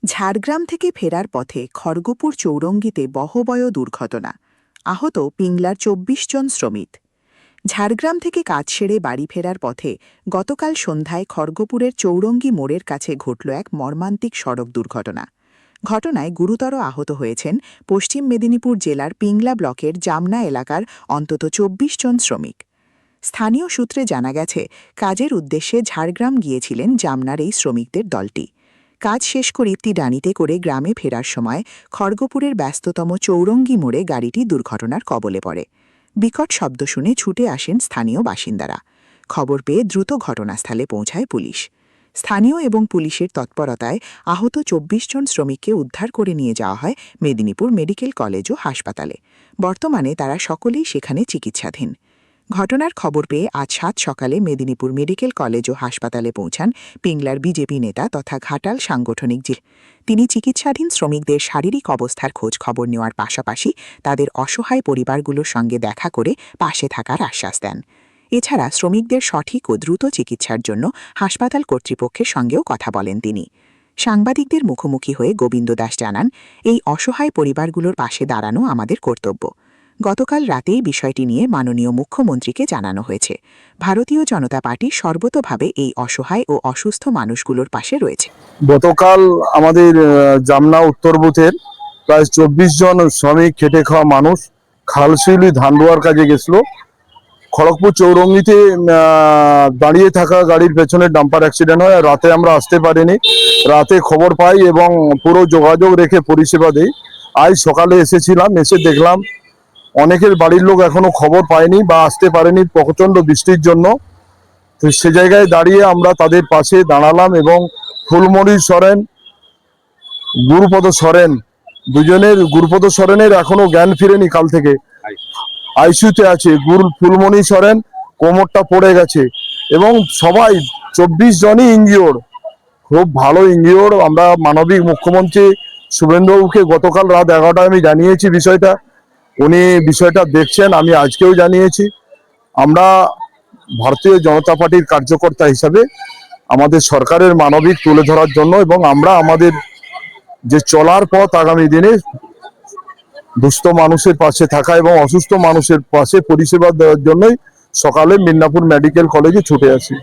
ঝাড়গ্রাম থেকে ফেরার পথে খড়গপুর চৌরঙ্গিতে বহবয় দুর্ঘটনা। আহত পিংলার ২৪ জন শ্রমিক। ঝাড়গ্রাম থেকে কাজ সেরে বাড়ি ফেরার পথে গতকাল সন্ধ্যায় খড়গপুরের চৌরঙ্গি মোড়ের কাছে ঘটল এক মর্মান্তিক সড়ক দুর্ঘটনা। ঘটনায় গুরুতর আহত হয়েছেন পশ্চিম মেদিনীপুর জেলার পিংলা ব্লকের জামনা এলাকার অন্তত ২৪ জন শ্রমিক। স্থানীয় সূত্রে জানা গেছে, কাজের উদ্দেশ্যে ঝাড়গ্রাম গিয়েছিলেন জামনার এই শ্রমিকদের দলটি। কাজ শেষ করে ডানিতে করে গ্রামে ফেরার সময় খড়গপুরের ব্যস্ততম চৌরঙ্গি মোড়ে গাড়িটি দুর্ঘটনার কবলে পড়ে। বিকট শব্দ শুনে ছুটে আসেন স্থানীয় বাসিন্দারা। খবর পেয়ে দ্রুত ঘটনাস্থলে পৌঁছায় পুলিশ। স্থানীয় এবং পুলিশের তৎপরতায় আহত ২৪ জন শ্রমিককে উদ্ধার করে নিয়ে যাওয়া হয় মেদিনীপুর মেডিকেল কলেজ ও হাসপাতালে। বর্তমানে তারা সকলেই সেখানে চিকিৎসাধীন। ঘটনার খবর পেয়ে আজ ৭ সকালে মেদিনীপুর মেডিকেল কলেজ ও হাসপাতালে পৌঁছান পিংলার বিজেপি নেতা তথা ঘাটাল সাংগঠনিক তিনি চিকিৎসাধীন শ্রমিকদের শারীরিক অবস্থার খোঁজ খবর নেওয়ার পাশাপাশি তাদের অসহায় পরিবারগুলোর সঙ্গে দেখা করে পাশে থাকার আশ্বাস দেন। এছাড়া শ্রমিকদের সঠিক ও দ্রুত চিকিৎসার জন্য হাসপাতাল কর্তৃপক্ষের সঙ্গেও কথা বলেন তিনি। সাংবাদিকদের মুখোমুখি হয়ে গোবিন্দ দাস জানান, এই অসহায় পরিবারগুলোর পাশে দাঁড়ানো আমাদের কর্তব্য। গতকাল রাতেই বিষয়টি নিয়ে মাননীয় মুখ্যমন্ত্রীকে জানানো হয়েছে। ভারতীয় জনতা পার্টি সর্বতোভাবে এই অসহায় ও অসুস্থ মানুষগুলোর পাশে রয়েছে। গতকাল আমাদের জামনা উত্তর বুথের প্রায় ২৪ জন শ্রমিক খেটে খাওয়া মানুষ খালশিউলি ধান রোয়ার কাজে গেছিল। খড়গপুর চৌরঙ্গিতে দাঁড়িয়ে থাকা গাড়ির পেছনে ডাম্পার অ্যাক্সিডেন্ট হয়। রাতে আমরা আসতে পারিনি, রাতে খবর পাই এবং পুরো যোগাযোগ রেখে পরিষেবা দেই। আজ সকালে এসেছিলাম, এসে দেখলাম অনেকের বাড়ির লোক এখনো খবর পায়নি বা আসতে পারেনি প্রচণ্ড বৃষ্টির জন্য। তো সে জায়গায় দাঁড়িয়ে আমরা তাদের পাশে দাঁড়ালাম এবং ফুলমণি সরেন, গুরুপদ সরেন, গুরুপদ সরেনের এখনো জ্ঞান ফিরেনি, কাল থেকে আইসিইউতে আছে। ফুলমণি সরেন কোমরটা পড়ে গেছে এবং সবাই ২৪ জনই ইনজিওর, খুব ভালো ইনজিওর। আমরা মানবিক মুখ্যমন্ত্রী শুভেন্দুবাবুকে গতকাল রাত ১১টায় আমি জানিয়েছি বিষয়টা, উনি বিষয়টা দেখছেন, আমি আজকেও জানিয়েছি। আমরা ভারতীয় জনতা পার্টির কার্যকর্তা হিসাবে আমাদের সরকারের মানবিক তুলে ধরার জন্য এবং আমরা আমাদের যে চলার পথ আগামী দিনে দুস্থ মানুষের পাশে থাকা এবং অসুস্থ মানুষের পাশে পরিষেবা দেওয়ার জন্যই সকালে মিদনাপুর মেডিকেল কলেজে ছুটে আসি।